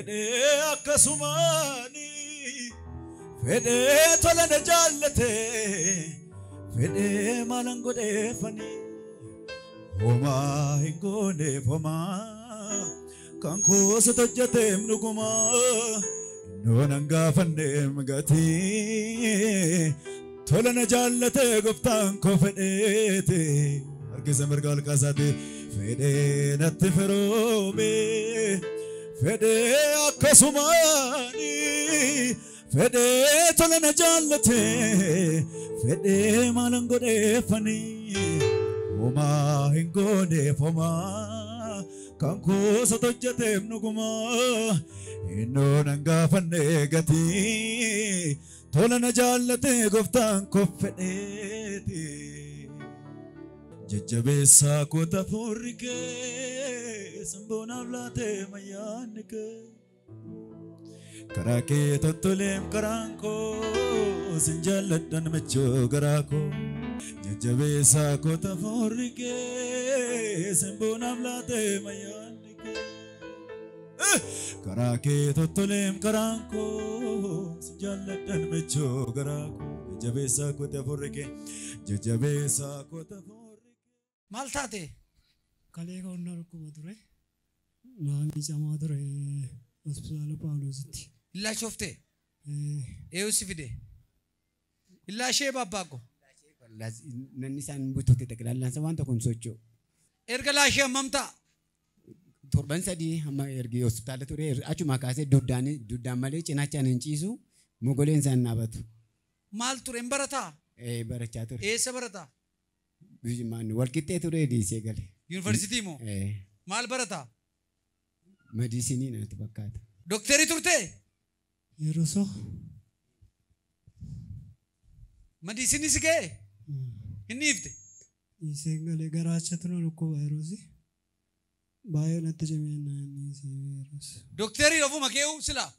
fedhe akkasumani fedhe tola na jaallate fedhe maalan godheeffani homa hin gooneef homa kan koosa hojjeteem dhuguma noonan gaafanneem gatii tola na jaallate gooftaan koo fedheete harkisa mirga ol kaasaate fedhe natti firoome fedhe akkasumani fedhe tola na jaallate fedhe maalan godheeffani homa hin gooneef homa kan koosa hojjeteem dhuguma noonan gaafanne gatii tola na jaallate gooftaan koo fedheete jajjabeessaa koota fuurri kee samboonaaf laatee mayyaanni kee karaa kee tottoleem karaan koo sin jaalladhan machoo garaa koo jajjabeessaa koota fuurri kee samboonaaf laatee mayyaanni kee karaa kee tottoleem karaan koo sin jaalladhan machoo garaa koo jajjabeessaa koota fuurri kee jajjabeessaa koota fuurri Maltate Kalee koonna rukkuma ture naanni camaa ture hospitaala Phaawulositti illa shofte eeyusi fide illa shee babbago nanni isaan butuutti xaqilaallansa waan tokko hin socho'u erga laashee hammamtaa torban sadii hamma ergi hospitaala ture achuma kaasee duddaan malee cinaachaan hin ciisu mogoleen isaan dhaabatu maal ture hin barataa barachaa ture eessa barataa walqixxee ture dhiisee gale yuunivarsiitii moo maal barataa mediisinii natti fakkaata dokterii turte yeroo soo mediisinii si ga'e hin dhiifte dhiisee galee garaachatu na dhukkuba yeroosi baay'ee natti cimeennaanni yeroos dokterii ofuma kee'u silaa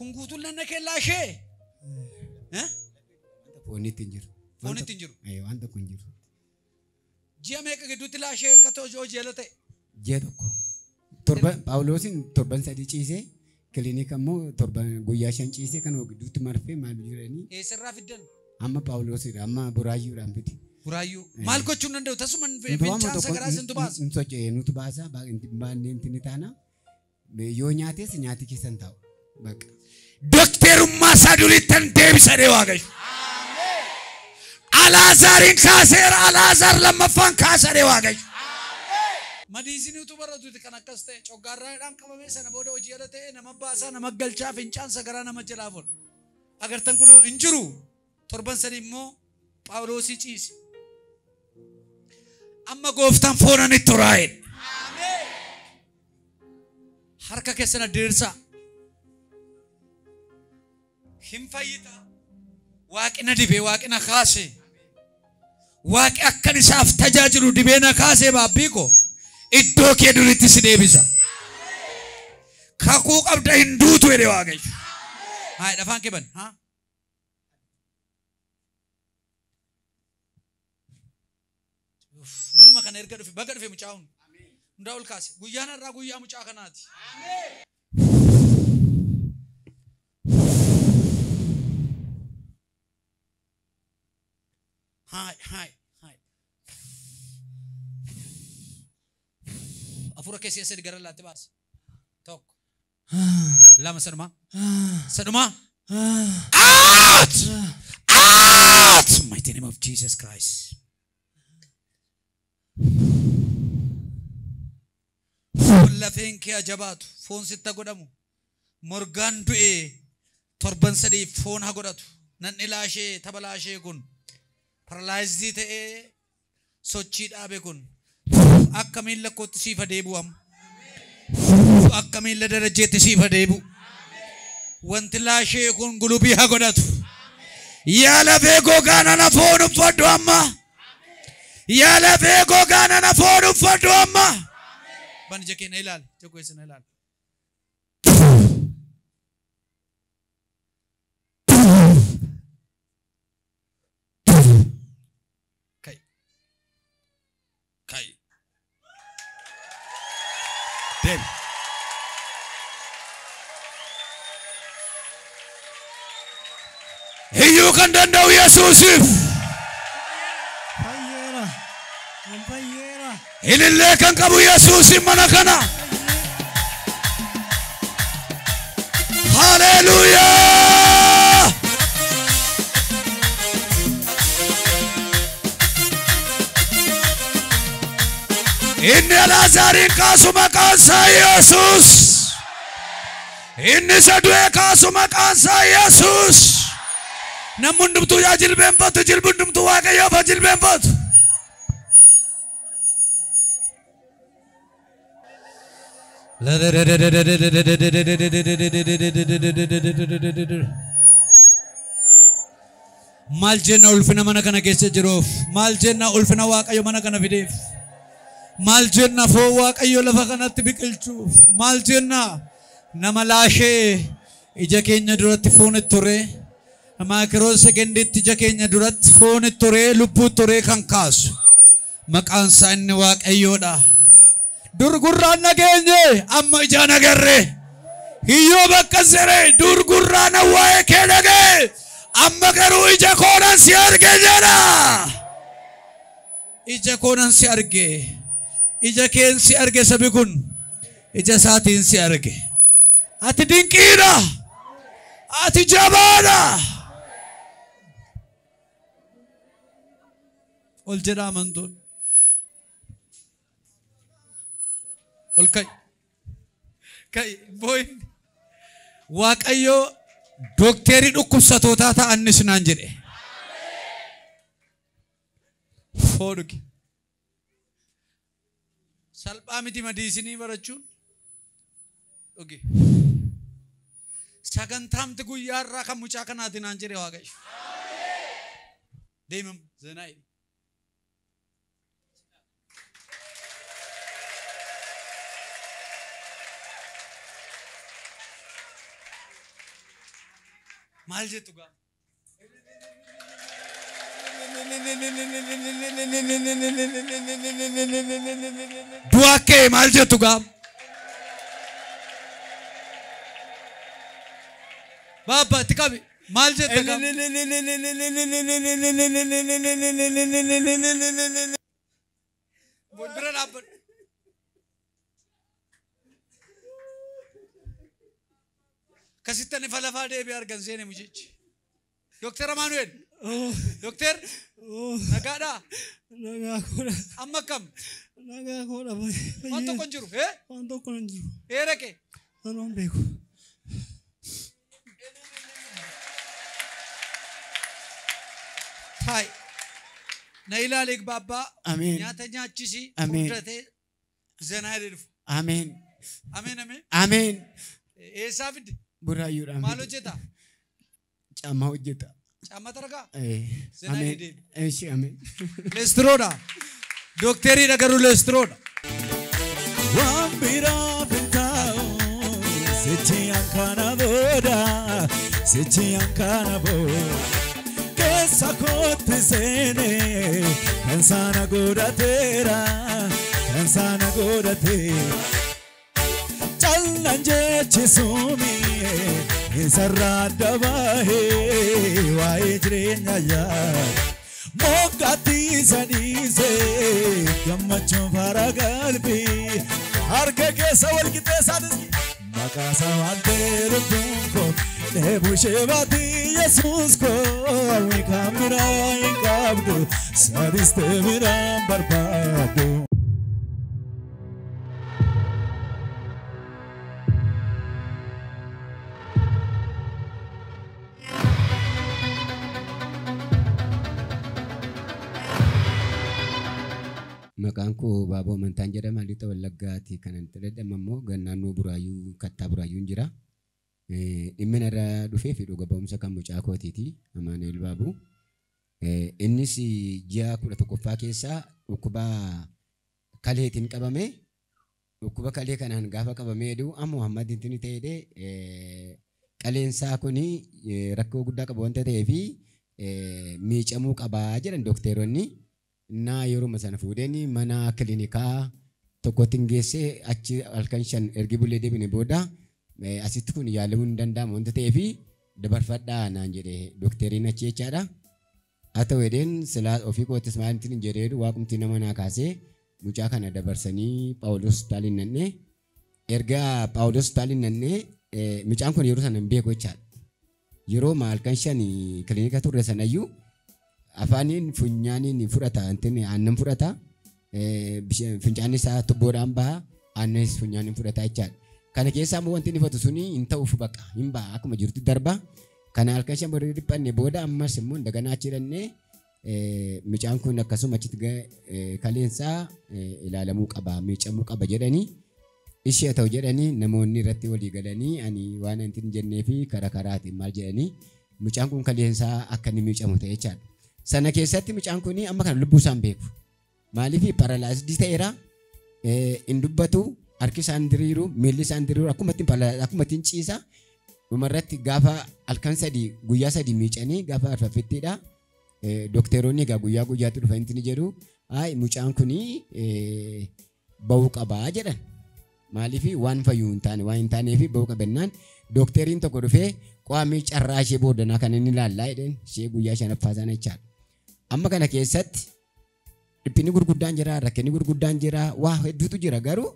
kun guutuun nanna keellaashee foonitti hin jiru foonitti hin jiru waan tokko hin jiru ji'a meeqa gidduutti laashee akka ta'u jeela ta'e ji'a tokko Phaawulosin torban sadii ciisee kilinika immoo torban guyyaa 5 ciisee kan gidduutti marfee maal jiranii eessarraa fiddan amma Phaawulosidha amma buraayyuudhaan fidi buraayyuu maal gochuun danda'u tasuma fincaan sagaraa sintu baasa hin socho'ee nuti baasaa baannee intini taana yoo nyaates nyaati keessan taa'u baqa dokterummaa isaa durittan deebisanii waaqayyo Alaazarin kaaseera Alaazar lammaffaan kaasanii waaqayyo Madiisini utuu baratuuti kan akkas ta'e coggaarraadhaan qabamee sana booda hojii ala ta'e nama baasaa nama galchaa fincaan sagaraa nama jalaa fuudha agartan kun hin jiru torban sadii immoo Phaawulosii ciise amma gooftaan foonanitti uraa'edha harka keessana diriirsaa hin fayyita waaqina dibee waaqina kaase waaqi akkan isaaf tajaajilu dibeena kaasee baabbii ko iddoo kee duritti si deebisa kakuu qabda hin duutu jedhe waaqayyo haa dhafaan kee ban haa manuma kana erga dhufe baga dhufe mucaa'uun hundaa ol kaase guyyaan irraa guyyaa mucaa kanaati Hai. Afura keessi sadi gara laatti baas. Tokko. Lama saduma. Saduma. Out! Out! Mighty name of Jesus Christ. Lafeen kee ajabaatu foon sitta godhamu morgaan du'ee torban sadii foon haa godhatu nan ilaashee tabalaashee kun paralaayizii ta'ee sochii dhaabe kun akka miilla kootti siifa deebu'am akka miilla darajeetti siifa deebu wanti laashee kun gulubii haa godhatu yaa lafee gogaana na foon uffadhu amma yaa lafee gogaana na foon uffadhu amma bani jekee na ilaal jekoo isa na ilaal Deemi. Iyyuu kan danda'u Yesuusiif. Fayyeera. An fayyeera. Ilillee kan qabu Yesuusin mana kana. Haleluuyaa. Inni Alaazaariin kaasu maqaan isaa Yesuus. Inni isa du'e kaasu maqaan isaa Yesuus. Namni hundumtuu yaa jilbeenfatu, jilbi hundumtuu Waaqayyoof haa jilbeenfatu. Maal jenna ulfina mana kana keessa jiruuf, maal jenna ulfina Waaqayyo mana kana fideef, maal jenna foon Waaqayyo lafa kanatti biqilchuuf, maal jenna nama laashee ija keenya duratti foon itti ture, maakiroo segendiitti ija keenya duratti foon itti ture, lubbuu ture kan kaasu maqaan isaa inni Waaqayyoodha. Dur gurraan nageenye amma ijaan agarre, hiyyoo bakka siree dur gurraan waa'ee kee dhagee amma garuu ija koonan si arge jedha. Ija koonan si arge, ija keen si arge, sabi kun ija isaatiin si arge. Ati dinqiidha, ati jabaadha. Ol jedha amantuun. Ol kai boy Waaqayyo dokterii dhukkubsatootaa ta'annis naan jedhe. Fooduki salphaa miti madiisinii barachuun. Dhugi sagantaamti guyyaa irraa kan mucaa kanaati naan jedhe Waaqayyo. Deemam zanaayi. Maal jettu gaa? Du'a kee maal jettu gaa? Baabba itti qabi. Maal jette gaa? Bira dhaabbadhu. Kasittan ifa lafaa deebi'ee argan seene mucichi. Doktor Amaanu'eel. Doktor. Nagaadhaa. Nagaa koodha. Amma kam? Nagaa koodha. Waan tokko hin jiru. Waan tokko hin jiru. Raqee. Anoon beeku. Taay. Na ilaaleek baabbaa. Ameen. Nyaata nyaachisi. Ameen. Fudhatee zanaa dhufu. Ameen. Ameen ameen. Ameen. Eessaa fidde? Buraayyuudhaan. Maal hojjeta? Caammaa hojjeta. Caammaa targaa? Ameen. Eeshi ameen. Leestiroodha. Dookterii dhagaruu leestiroodha. Waan biraa fintaa'u sichi ankana booda sichi ankana booda keessa kootti seene kan sana godhateera kan sana godhateera. Callan jechisumi isarraa dabahee waa'ee jireenya yaa moggatti sadiisee gammachuun fara galbii harka keessa wal qixxeessaatis maqaa isaa waan ta'eeruun koo dheebushee baati Yesuus koo wiikaan biraa hin qabdu sadistee biraan barbaadu. Maqaan koo Baaboo Amantaan jedhama. Lixa Wallaggaati. Kanan jedhamu immoo naannoo Buraayyuu Kattaa Buraayyuun jira. Dhimma irra dhufee fi dhuga ba'umsa kan mucaa kootiiti. Amaanu'eel Baabuu. Innis ji'a 11ffaa keessaa dhukkuba kaleetiin qabame. Dhukkuba kalee kanaan gaafa qabamee jedhu amma Muhammadiin ta'ee qaleensaa kuni rakkoo guddaa qaba wanta ta'eef miicamuu qabaa jedhan dookteeronni. Na yeroo sana fuudhanii mana kiliinikaa tokkotti geessee achi halkan 5 ergi bulee deebine booda asitti kun yaalamuu hin danda'amu wanta ta'eef dabarfadhaa naan jedhee dookteriin achi jechaadha. Haa ta'u jedheen silaa ofii kootis maalintiin hin jedhee waaqumti nama naa kaasee mucaa kana dabarsanii Phaawulos hospitaalii nannee erga Phaawulos hospitaalii nannee mucaan kun yeroo sana hin beeku jechaadha. Yeroo halkan 5 kilinika turre sanayyuu afaaniin funyaaniin fudhata aannan fudhata fincaanni isaa tubboodhaan baha aannanis funyaaniin fudhata jechaadha. Kana keessaa immoo wanti inni fudhatu suni hin ta'uuf baqa hin baha akkuma jirtu darba. Kana halkan 5 barii dhiphanne booda ammas immoo daganaa achi dhannee mucaan kun akkasuma achitti kaleensaa ilaalamuu qaba miicamuu qaba jedhanii ishee ta'u jedhanii namoonni irratti walii galanii ani waan anti hin jennee fi karaatiin maal jedhanii mucaan kun kaleensaa akka inni miicamu ta'e jechaadha. Sana keessatti mucaan kun amma kana lubbuu isaan beeku. Maaliif paralaayizidii ta'eera hin dubbatu harki isaan diriiru miilli isaan diriiru akkuma ittiin ciisa dhumarratti gaafa halkan 3 guyyaa 3 miicanii gaafa arfafettiidha. Dookteroonni egaa guyyaa guyyaatti dhufa inni jedhu mucaan kun ba'uu qabaa jedhan. Maaliif waan fayyuu hin taane waan hin taaneef ba'uu qabannaan dookteriin tokko dhufee qaamii carraa ishee booddanaa kan inni ilaallaa jedheen ishee guyyaa 5ffaa sana jechaadha. Amma kana keessatti dhiphinni gurguddaan jira rakkinni gurguddaan jira waa hedduutu jira garuu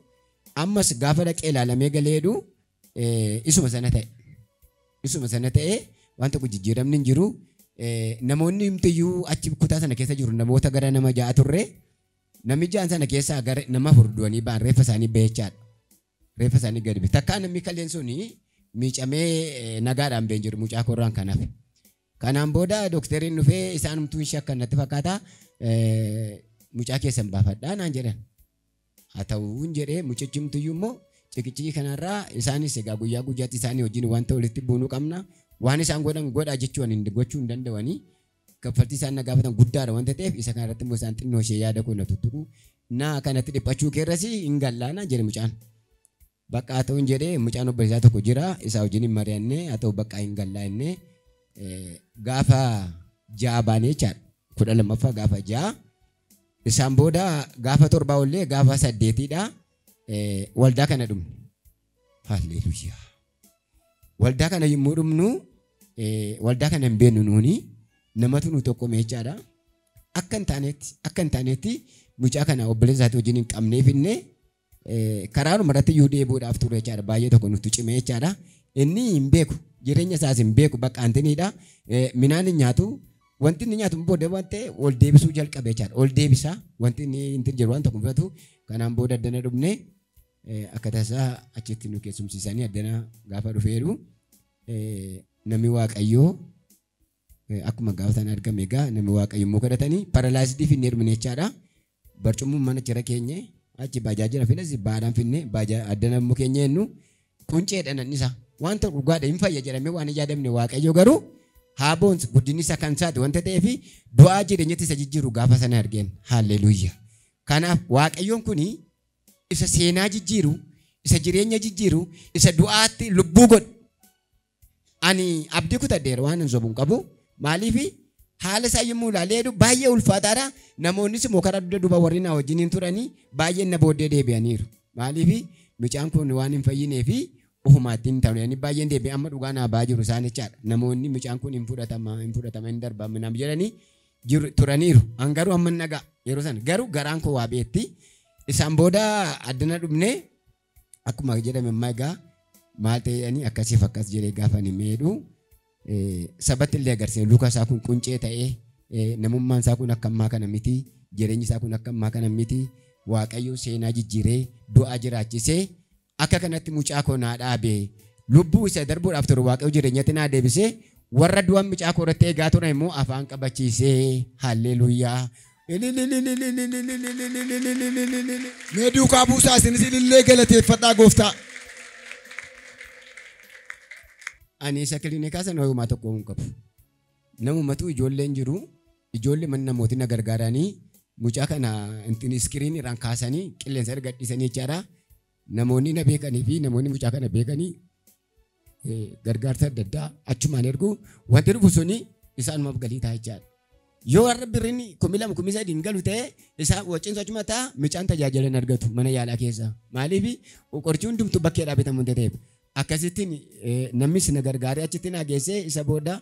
ammas gaafa dhaqee ilaalamee galeedhu isuma sana ta'e wanta kun jijjiiramni hin jiru. Namoonni himtiyyuu achi kutaa sana keessa jiru namoota gara nama 6 turre namichi jaan sana keessaa gara nama 4 du'anii ba'an reeffa isaanii bahechaadha. Reeffa isaanii gadi ba'e. Takkaa namni kalleen suni miicamee nagaadhaan ba'een jiru mucaa korraan kanaaf. Kanaan booda dookteriin dhufee isaan humtuun shakkan natti fakkaata mucaa keessan baafadhaa naan jedhan. Haa ta'uu jedhee mucichi humtiyyuu immoo cikichii kanarraa isaanis egaa guyyaa guyyaatti isaanii wajjin wanta walitti buunuu qabna. Waan isaan godhan godhaa jechuun hin gochuu hin danda'anii kaffaltii isaan nagaafatan guddaadha wanta ta'eef isa kanarratti immoo isaan xinnoo ishee yaada kun tuttuqu naa kanatti dhiphachuu keerrasi hin gallaana jedhe mucaan. Bakka haa ta'uun jedhee mucaan obboleessaa tokko jira isaa wajjin hin mari'annee haa ta'u bakka hin gallaa innee gaafa 6 baanee jechaadha 12ffaa gaafa 6 isaan booda gaafa 7 ollee gaafa 8dha waldaa kana dhumne. Halleluuyaa. Waldaa kana yommuu dhumnu waldaa kana hin beeknu nuuni namatu nu tokko meechaadha. Akka hin taanetti mucaa kana obboleessaatti wajjin hin qabneef innee karaanuma irratti iyyuu deebi'uudhaaf ture jechaadha. Baay'ee tokko nutti cimee jechaadha. Inni hin beeku jireenya isaas hin beeku bakka antiniidha. Minaan hin nyaatu wanti inni nyaatu booda waan ta'e ol deebisuu jalqabe jechaadha. Ol deebisa wanti inni hin jiru waan tokko fudhatu kanaan booda addana dhumne. Akka tasaa achitti nu keessumsiisanii addana gaafa dhufeeru namni waaqayyoo akkuma gaafatan argame egaa namni waaqayyo immoo kadhatanii paralaayizidii finnee dhumne jechaadha. Barcummuun mana jira keenye achi bajaajira finas baadhaan finnee addana immoo keenya jennu qunceedha nannisaa wanta dhugaadha hin fayya jedhamee waan yaadamne waaqayyo garuu haa boonsu guddinni isaa kan isaati wanta ta'eef du'aa jireenyatti isa jijjiiru gaafa sana argeen. Haalleluuyaa. Kanaaf waaqayyoon kunii isa seenaa jijjiiru, isa jireenya jijjiiru, isa du'aatti lubbuu godhu. Ani abdii kutadheera waan hin sobuun qabu. Maaliif haala isaa yommuu ilaaleedu baay'ee ulfaataadha. Namoonnis immoo karaa duuba warri na wajjin turanii baay'ee na booddee deebi'aniiru. Maaliif mucaan kun waan hin fayyinee fi ofumaatti hin ta'u. Baay'een deebi'ee amma dhugaa naa ba'aa jiru isaan jechaadha. Namoonni mucaan kun hin fudhatama hin darbama nam jedhanii turaniiru. An garuu amma nagaa yeroo sana garuu garaan koo waa beetti. Isaan booda addana dhumne akkuma jedhame ammaa egaa maal ta'anii akkasiif akkas jedhee gaafa ni meedhu sabatti illee agarsiisa luka isaa kun quncee ta'ee namummaan isaa kun akka ammaa kana miti jireenyi isaa kun akka ammaa kana miti waaqayyo seenaa jijjiiree du'aa jiraachisee akka kanatti mucaa koo naa dhaabee lubbuu isa darbuudhaaf ture waaqayyo jireenyatti naa deebisee warra du'an mucaa koo irratti eegaa turan immoo afaan qabachiisee halleluuyaa. Mee duukaa buusaa isinis ilillee galateeffadhaa gooftaa. Ani isa kiliinikaa sana ho'umaa tokko hin qabu. Namumatu ijoolleen jiru ijoollee mana namooti na gargaaranii mucaa kana iskiriinii irraan kaasanii qilleensa erga gadhiisanii jechaadha. Namoonni na beekanii fi namoonni mucaa kana beekanii gargaarsa adda addaa achumaan ergu wanti dhufu suni isaanumaaf galii ta'a jechaadha. yoo warra birrini 2013 hin galu ta'e isaa wajjin sochuma ta'a mucaan tajaajila hin argatu mana yaalaa keessa. Maaliif qorichi hundumtu bakkeedhaa bitamu hin ta'eef akkasittiin namni si gargaaree achitti nageessee isa booda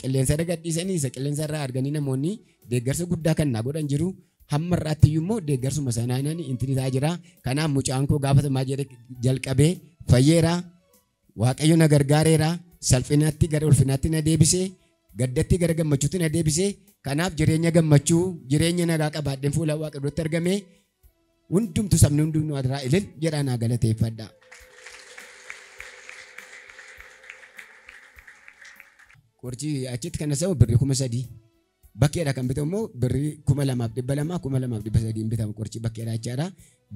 qilleensa gadhiisanii isa qilleensa irraa arganii namoonni deeggarsa guddaa kan naa godhan jiru. Hamma irratti immoo deeggarsuma sanaan intini isaa jira. Kanaaf mucaan koo gaafatamaa jedhe jalqabee fayyeera. Waaqayyo na gargaareera. Salphinaatti gara ulfinaatti na deebisee gaddatti gara gammachuutti na deebisee kanaaf jireenya gammachuu jireenya nagaa qabaadheen fuula waaqa duratti argame hundumtu sabni hundumtuu irraa ilil jedhaa naa galateeffadha. Qorichi achitti kan isa birrii 3,000 bakkeedha kan bitamu immoo birrii 2,200 2,200 bitamu qorichi bakkeedha jechaadha.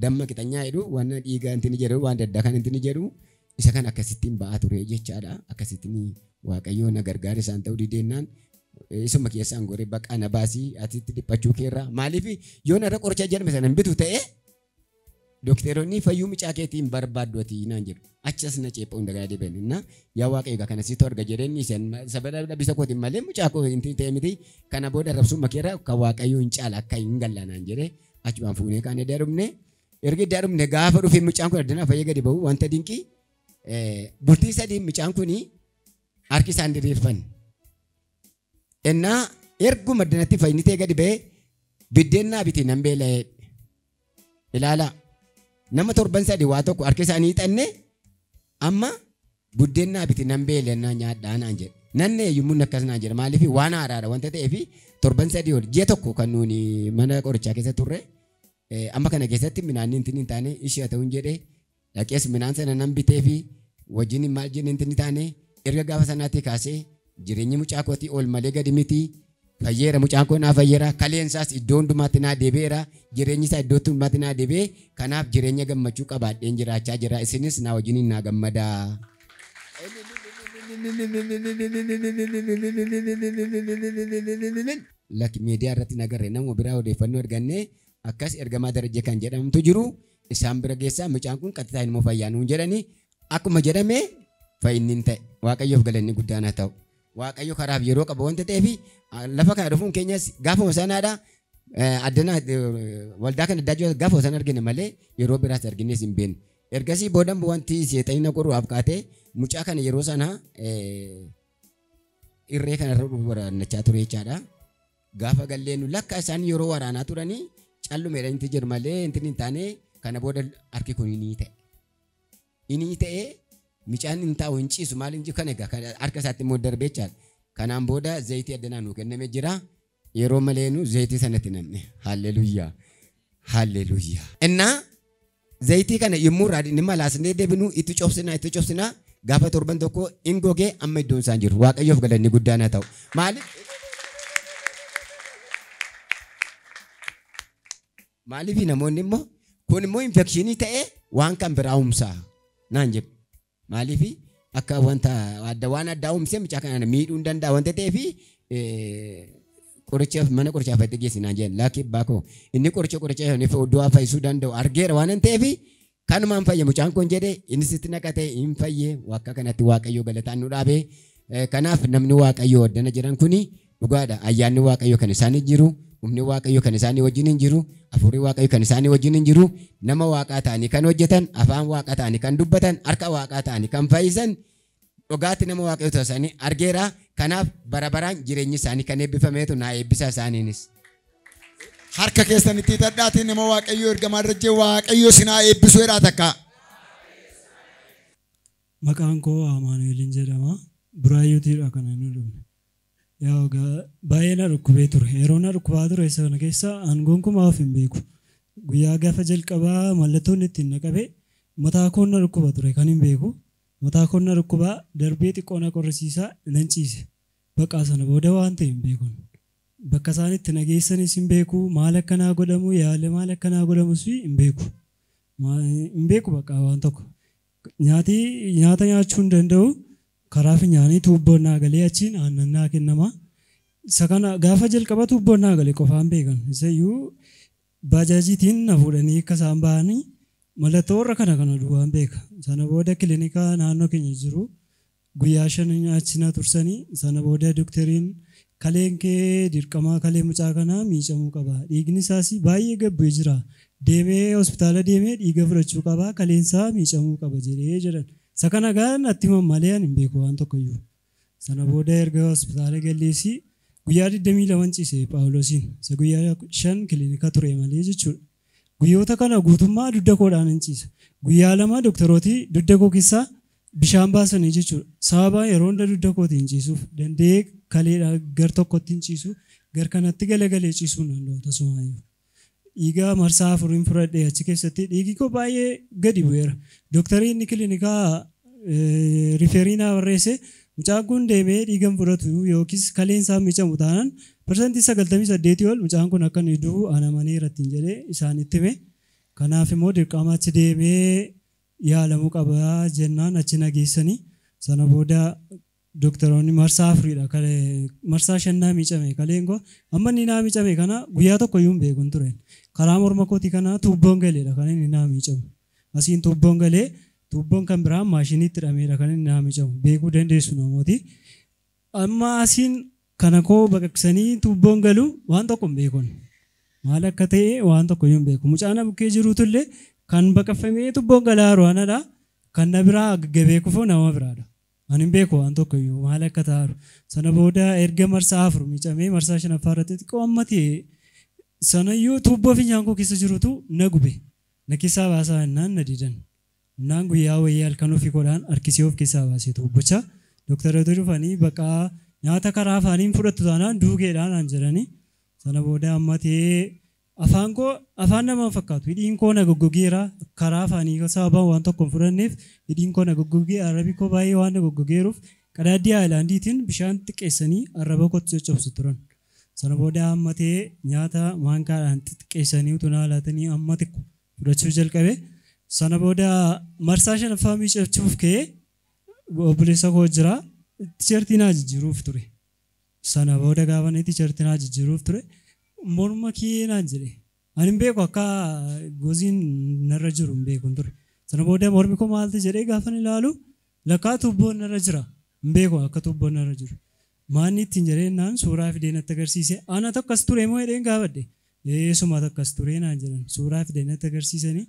Damma qixanyaa jedhu waan dhiigaa intini jedhu waan daddaa kan intini jedhu isa kan akkasittiin ba'aa ture jechaadha. Akkasittiin waaqayyo na gargaare isaan ta'uu dideennaan isuma keessaan goree baqqaa na baasii atitti dhiphachuu keerra. Maaliif yoo narra qoricha jedhame sana hin bitu ta'e dokteeronni fayyuu mucaa keetiin barbaaddu ati naan jedhu achas na ceepha hunda gaa deebiin na yaa waaqayyo kana situ arga jedheenni sababa bisa kootiin malee mucaa koo inti ta'e miti kana booda rabsuma keerra kan waaqayyo hin caala akka hin gallanaan jedhee achumaan fuunee kan darumne erga darumne gaafa dhufee mucaan kun addana fayyee gadi ba'u wanta dinqii bultii sadii mucaan kuni harki isaan diriirfan. Ennaa erguma addanatti fayyinitee gadi ba'ee biddeen biti nan beela'ee ilaala. Nama 7 waa tokko harki isaanii hiixanne amma buddeen biti nan beela'ee nyaadhaa naan jedhe. Nanne yemmuu akkas naan jedhe maaliif waan haaraadha wanta ta'eef 7 ol ji'a tokko kan nuuni mana qorichaa keessa turre amma kana keessatti midhaan intin hin taane ishee ta'uun jedhee dhaqees midhaan sana nan bitee fi wajjin maal jennee intin hin taane erga gaafa sanaatti kaasee jireenyi mucaa kootii ol malee gadi miti fayyeera mucaan koo naa fayyeera kaleensaas iddoo hundumaatti naa deebi'eera jireenyi isaa iddoo hundumaatti naa deebi'ee kanaaf jireenya gammachuu qabaadheen jiraachaa jira isinis naa wajjin naa gammadaa. Lakki miidiyaa irratti nagarre nama biraa odeeffannoo ergannee akkas ergamaa darajee kan jedhamtu jiru isaan bira geessaa mucaan kun qaxxisaa ilmoo fayyaa nuun jedhanii akkuma jedhame fayyinni ta'e waaqayyoof galanni guddaan haa ta'u. Waaqayyo karaaf yeroo qaba wanta ta'eef lafa kana dhufuun keenyas gaafa sanaadha addana waldaa kan addaa jiru gaafa sana argine malee yeroo biraas argines hin beekne. Ergasii boodan wanti seexanina qoruudhaaf kaatee mucaa kana yeroo sana irree kanarra waraannachaa ture jechaadha. Gaafa galleenu lakka isaan yeroo waraanaa turanii callumeedha inti jiru malee inti hin taane kana booda harki kun inni ta'e. Inni ta'ee mucaan hin taa'u hin ciisu maal hin jiru kan egaa harka isaatti immoo darbee jechaadha. Kanaan booda zayitii addanaa nuu kennamee jira. Yeroo malee nu zayitii sanatti namne. Haalleluuyaa. Haalleluuyaa. Innaa zayitii kana yommuu raadhi ni malaasnee deebinu itti cobsinaa gaafa torban tokko hin gogee amma iddoon isaan jiru. Waaqayyoof galanni guddaan haa ta'u. Maaliif namoonni immoo kun immoo infekshinii ta'ee waan kan biraa humsaa naan jedhu. Maaliif akka wanta waan addaa humsee mucaa kana miidhuu hin danda'a wanta ta'eef qorichaaf mana qorichaaf itti geessinaan jedhan laakii baakoo inni qoricha inni du'aa fayyisuu danda'u argeera waan ta'eef kanumaan fayya mucaan kun jedhee inni sitti naqatee hin fayyee akka kanatti waaqayyoo galataan nu dhaabee kanaaf namni waaqayyoo addana jiran kuni dhugaadha ayyaanni waaqayyoo kan isaanii jiru. Humni waaqayyo kan isaanii wajjin hin jiru, hafuurri waaqayyo kan isaanii wajjin hin jiru, nama waaqaa ta'anii kan hojjetan, afaan waaqaa ta'anii kan dubbatan, harka waaqaa ta'anii kan fayyisan, dhugaatti nama waaqayyo ta'uu isaanii argeera. Kanaaf bara baraan jireenyi isaanii kan eebbifameetu naa eebbisa isaaniinis. Harka keessanitti hidhadhaatiin nama waaqayyo ergamaa darajee waaqayyo sinaa eebbisu jedhaa takka. Maqaan koo Amaanu'eelin jedhama. Buraayyuutiidha kan inni dhufne. Baay'ee na dhukkubee ture. Yeroo na dhukkubaa ture sana keessa aangoon kumaaf hin beeku. Guyyaa gaafa jalqabaa mallattoon ittiin naqabee mataa koon na dhukkuba ture kan hin beeku. Mataa koon na dhukkubaa darbee xiqqoo na qorrisiisaa nan ciise. Bakka sana booda waan ta'e hin beeku. Bakka isaan itti nageessanis hin beeku. Maal akkanaa godhamu yaala maal akkanaa godhamus hin beeku. Hin beeku bakka waan tokko. Nyaata nyaachuu hin danda'u. Karaa finyaanii tuubboon naa galee achiin aannan naa kennama. Isa kana gaafa jalqaba tuubboon naa galee qofaan beekan. Isayyuu baajaajiitiin na fuudhanii akka isaan bahanii mallattoo warra kana duwwaan beeka. Sana booda kilinika naannoo keenya jiru guyyaa 5 nyaachina tursanii sana booda doktariin kaleen kee dirqamaa kalee mucaa kanaa miicamuu qaba. Dhiigni isaas baay'ee gabbee jira. Deemee hospitaala deemee dhiiga fudhachuu qaba. Kaleen isaa miicamuu qaba jedhee jedhan. Isa kana gaan atti mammalee ani hin beeku waan tokkoyyuu. Sana booda erga hospitaala galleessi guyyaa 22 ciise Phaawulosiin. Isa guyyaa 5 kilinika ture malee jechuudha. Guyyoota kana guutummaa dugda koodhaan hin ciisa. Guyyaa 2 doktorooti dugda koo keessaa bishaan baasanii jechuudha. Sababa yeroo hunda dugda kootiin ciisuuf danda'ee kaleedha gar tokkotti hin ciisu gar kanatti galagalee ciisuu hin danda'u tasumaayyuu. Dhiiga marsaa 4 fudhadhee achi keessatti dhiigi koo baay'ee gadi bu'eera. Dooktarii inni kiliinikaa rifeerinaa barreesse mucaan kun deemee dhiigan fudhatu yookiis kaleen isaa miicamu taanaan parsantii 98 ol mucaan kun akka inni du'u anamanii irratti hin jedhee isaanitti hime. Kanaaf immoo dirqama achi deemee yaalamuu qaba jennaan achi nageessanii sana booda doktoroonni marsaa 4dha marsaa 5 miicame kaleen koo amma inni naa miicame kana guyyaa tokko iyyuu hin beekun ture karaa morma kootii kana tuubboon galeedha kan inni naa miicamu asiin tuubboon galee tuubboon kan biraan maashiniitti hidhameedha kan inni naa miicamu beekuu dandeessu namooti amma asiin kana koo baqaqsanii tuubboon galu waan tokko hin beekun maal akka ta'e waan tokko iyyuu hin beeku mucaan bukkee jiruutullee kan baqaffamee tuubboon galaa ro'anadha kan na biraa gaggabee kufuu nama biraadha. Ani hin beeku waan tokkoyyuu maal akka ta'u sana booda erga marsaa 4 miicamee marsaa 5ffaa irratti xiqqoo amma ta'e sanayyuu tuubboo finyaan koo keessa jirutu na gube na keessaa baasaa jennaan na didan naan guyyaa wayii halkan ofii godhaan harkisee of keessaa baasee tuubbicha doktoroota dhufanii baqaa nyaata karaa afaaniin fudhattu taanaan duugeedhaan aan jedhanii sana booda amma ta'e afaan nama fakkaatu hidhiin koo na goggogeera karaa afaanii sababa waan tokko hin fudhanneef hidhiin koo na goggogee arrabi koo baay'ee waan na goggogeeruuf qadaaddii aayilaandiitiin bishaan xiqqeessanii arraba kootti coccobsu turan. Sana booda amma ta'e nyaata maankaadhaan xiqqeessanii utuu na laatanii amma xiqqo fudhachuu jalqabe. Sana booda marsaa 5ffaa miicachuuf ka'ee obboleessa koo jira tiishartii naa jijjiiruuf ture. Sana booda gaafa inni tiishartii naa jijjiiruuf ture. Morma kee naan jedhe ani hin beeku akka goziin narra jiru hin beeku ture sana booda mormi koo maaltu jedhee gaafa ilaalu lakkaa tuubboon narra jira hin beeku akka tuubboon narra jiru maanni ittiin jedhee naan suuraa fidee natti agarsiise ana takkas ture moo jedheen gaafadhe eessuma takkas ture naan jedhan suuraa fidee natti agarsiisanii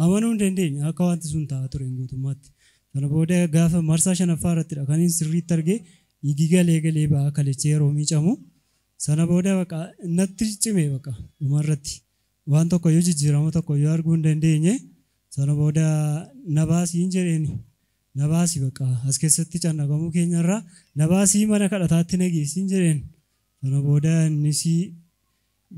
amanuu hin dandeenye akka wanti sun ta'a ture guutummaatti sana booda gaafa marsaa 5ffaa irrattidha kan inni sirriitti argee dhiigi galee ba'aa kalechee yeroo miicamu. Sana booda baqa natti cimee baqa dhumarratti waan tokko yoo jijjiirama tokko yoo arguu hin dandeenye sana booda nabaasii hin jedheeni nabaasii baqa as keessatti cannaqamuu keenyarraa nabaasii mana kadhataatti nageessi hin jedheen sana booda innis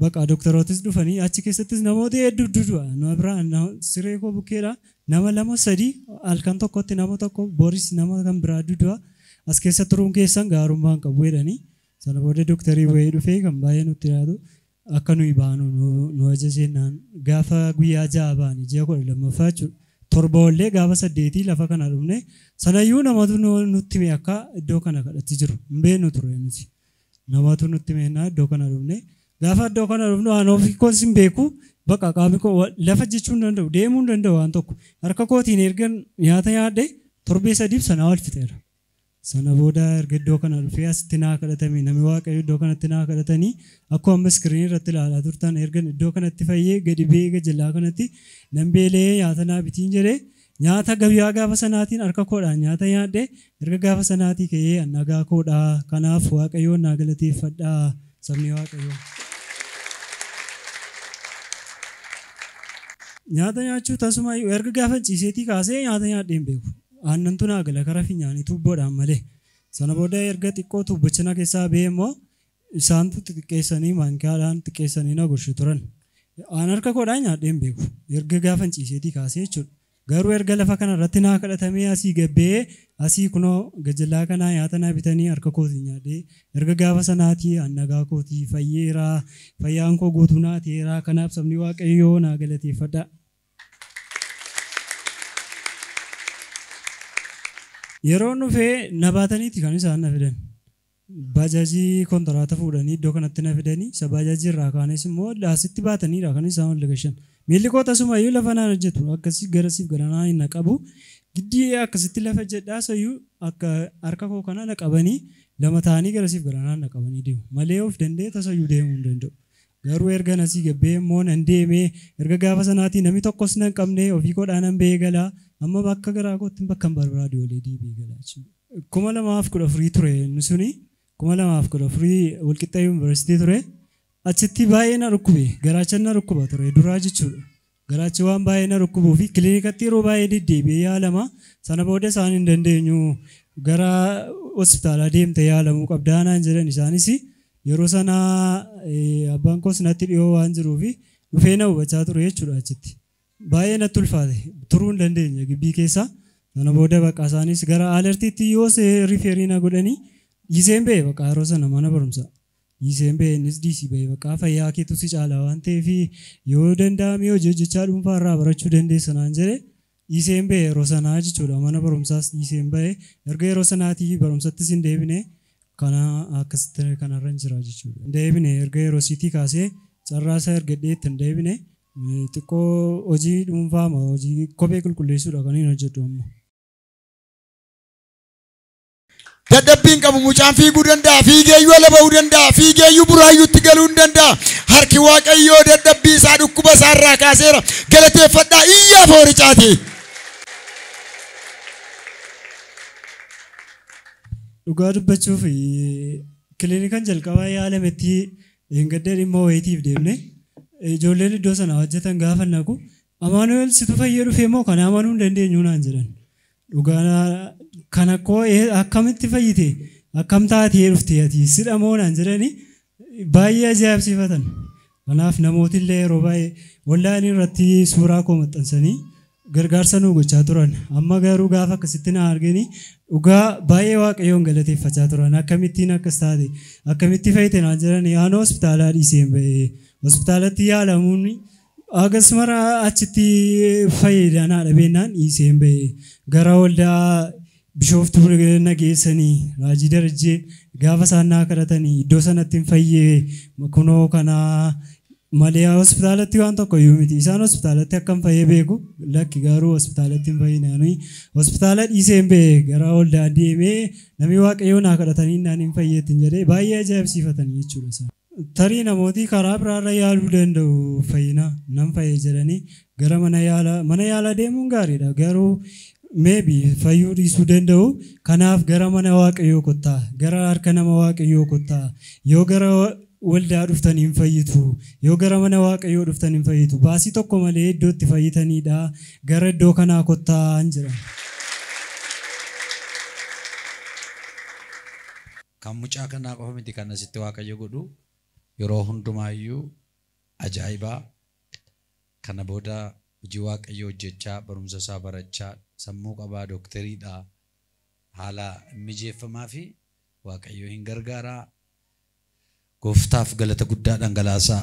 baqa doktorootis dhufanii achi keessattis namoota hedduu du'a nama biraa siree koo bukkeedha nama 2-3 halkan tokkotti nama tokko boris nama kan biraa du'a as keessa turuun keessan gaarummaan qabu jedhanii. Sana booda doktarii wayii dhufee kan baay'ee nutti yaadu akka nuyi baanu nu ajajennaan gaafa guyyaa 6 baanii ji'a 12ffaa jechuudha. Torba ollee gaafa 8 lafa kana dhufne sanayyuu namatu nutti hime akka iddoo kana kadhatti jiru hin beeknu ture nuti. Namatu nutti hime iddoo kana dhufne gaafa iddoo kana dhufnu waan ofii koos hin beeku baqa qaamni koo lafa jechuu hin danda'u deemuu hin danda'u waan tokko harka kootiin ergan nyaata nyaadhe torbee 3 sanaa ol fixeera. Sana booda erga iddoo kana dhufee asitti naa kadhatamee namni waaqayyo iddoo kanatti naa kadhatanii akkuma amma iskiriinii irratti ilaalaa turtan ergan iddoo kanatti fayyee gadi ba'ee gajjallaa kanatti nan beelee nyaata naa bitiin jedhee nyaata guyyaa gaafa sanaatiin harka koodhaan nyaata nyaadhee erga gaafa sanaatii ka'ee nagaa koodhaa kanaaf waaqayyoon naa galateeffadhaa sabni waaqayyoo. Nyaata nyaachuu tasuma erga gaafa ciiseetii kaasee nyaata nyaadhee hin beeku. Aannan naa gala karaa finyaanii tuubboodhaan malee sana booda erga xiqqoo tuubbichina keessaa ba'ee immoo isaantu xiqqeessanii maankaadhaan xiqqeessanii na gorshu turan. Aan harka koodhaan nyaadhee hin beeku erga gaafa ciiseetii kaasee jechuudha. Garuu erga lafa kana irratti naa kadhatamee asii gabbee asii kunoo gajjallaa kanaa nyaata naa bitanii harka kootiin nyaadhee erga gaafa sanaatii nagaa kootii fayyeeraa fayyaan koo guutuu naa ta'eeraa kanaaf sabni waaqayyoo naa galateeffadhaa. Yeroo dhufee na baataniiti kan isaan na fidan. Baajaajii kontiraata fuudhanii iddoo kanatti na fidanii isa baajaajii irraa kaanes immoo laasitti baataniidha kan isaan ol gashan. Miilli koo tasuma iyyuu lafa naan hojjetu akkasii garasiif garanaa hin qabu giddii akkasitti lafa jedhaa sayyuu akka harka koo kana na qabanii lama ta'anii garasiif garanaan na qabanii deemu malee of danda'e tasayyuu deemuu hin danda'u. Garuu erga nasii gabbee immoo nan deemee erga gaafa sanaatii namni tokkos nan qabne ofii koodhaan nan ba'ee galaa amma bakka garaa kootti bakka hin barbaade olee deebi'ee galaa jechuudha. 2014 ture inni suni 2014 Walqixxee Yuunivarsiitii ture achitti baay'ee na dhukkube garaacha na dhukkuba ture duraa jechuudha. Garaachi waan baay'ee na dhukkubuu fi kiliinikatti yeroo baay'ee deddeebi'ee yaalama sana booda isaan hin dandeenyu gara hospitaalaa deemte yaalamuu qabdaa naan jedhan isaanis yeroo sana abbaan koos natti dhiyoo waan jiruufi dhufee na hubachaa ture jechuudha achitti. Baay'ee natti ulfaate turuu hin dandeenye gibbii keessa sana booda bakka isaanis gara alertiitti yoo rifeerii na godhanii dhiiseen ba'e bakka yeroo sana mana barumsaa. Dhiiseen ba'e innis dhiisii ba'e bakka fayyaa keetu si caala waan ta'eef yoo danda'ame hojjechaa dhuunfaa irraa barachuu dandeessa naan jedhe dhiiseen ba'e yeroo sanaa jechuudha mana barumsaas dhiiseen ba'e erga yeroo sanaatii barumsattis hin deebine kana akkasitti kanarra hin jira jechuudha. Hin deebine erga yeroo siitii kaasee carraasaa ergadhee itti hin deebine xiqqoo hojii dhuunfaa hojii kophee qulqulleessuudha kan hin hojjedhu amma. Dadhabbiin qabu mucaan fiiguu danda'a, fiigeeyyuu ala ba'uu danda'a, fiigeeyyuu buraayyuutti galuu hin danda'a. Harki Waaqayyoo dadhabbii isaa dhukkuba isaa irraa kaaseera. Galateeffadhaa iyyaa foorichaati. Dhugaa dubbachuuf kiliinikan jalqabaa yaalametti gadda dhimma wayitiif deemne ijoolleen iddoo sana hojjetan gaafa naqu Amaanu'eel situ fayyee dhufee moo kana amanuu hin dandeenyu naan jedhan. Dhugaa kana koo akkamitti fayyite akkam taatee dhufte ati sidha moo naan jedhani baay'ee ajaa'ibsiifatan. Kanaaf namooti illee yeroo baay'ee wallaanii irratti suuraa koo maxxansanii gargaarsa nu gochaa turan. Amma garuu gaafa akkasitti na arganii dhugaa baay'ee Waaqayyoon galateeffachaa turan. Akkamittiin akkas taate akkamitti fayyite naan jedhani aan hospitaalaa dhiiseen ba'e hospitaalatti yaalamuun akkasumara achitti fayyadanii dhabeenyaan dhiiseen ba'e gara waldaa Bishooftuu nageessanii raajii darajee gaafa isaan naa kadhatanii iddoo sanatti hin fayyee kunoo kana malee hospitaalatti waan tokko iyyuu miti isaan hospitaalatti akkam fayyee beeku lakki garuu hospitaalatti hin fayyinanii hospitaala dhiiseen ba'e gara waldaa deemee namni Waaqayyoo naa kadhatanii naan hin fayyeetti jedhee baay'ee ajaa'ibsiifatanii jechuudha. Tarii namooti karaa biraarra yaaluu danda'u fayyina nan fayyee jedhanii gara mana yaalaa deemuun gaariidha garuu maybe fayyuu dhiisuu danda'u kanaaf gara mana Waaqayyoo kottaa gara harka nama Waaqayyoo kottaa yoo gara waldaa dhuftan hin fayyitu yoo gara mana Waaqayyoo dhuftan hin fayyitu baasii tokko malee iddoo itti fayyitaniidha gara iddoo kanaa kottaa hin jedhan. Kan mucaa kanaa qofa miti kan asitti Waaqayyo godhu yeroo hundumaayyuu ajaa'ibaa kana booda hojii Waaqayyo hojjechaa barumsa isaa barachaa sammuu qabaa doktariidha haala mijeeffamaa fi Waaqayyo hin gargaaraa gooftaaf galata guddaa dhangalaasaa.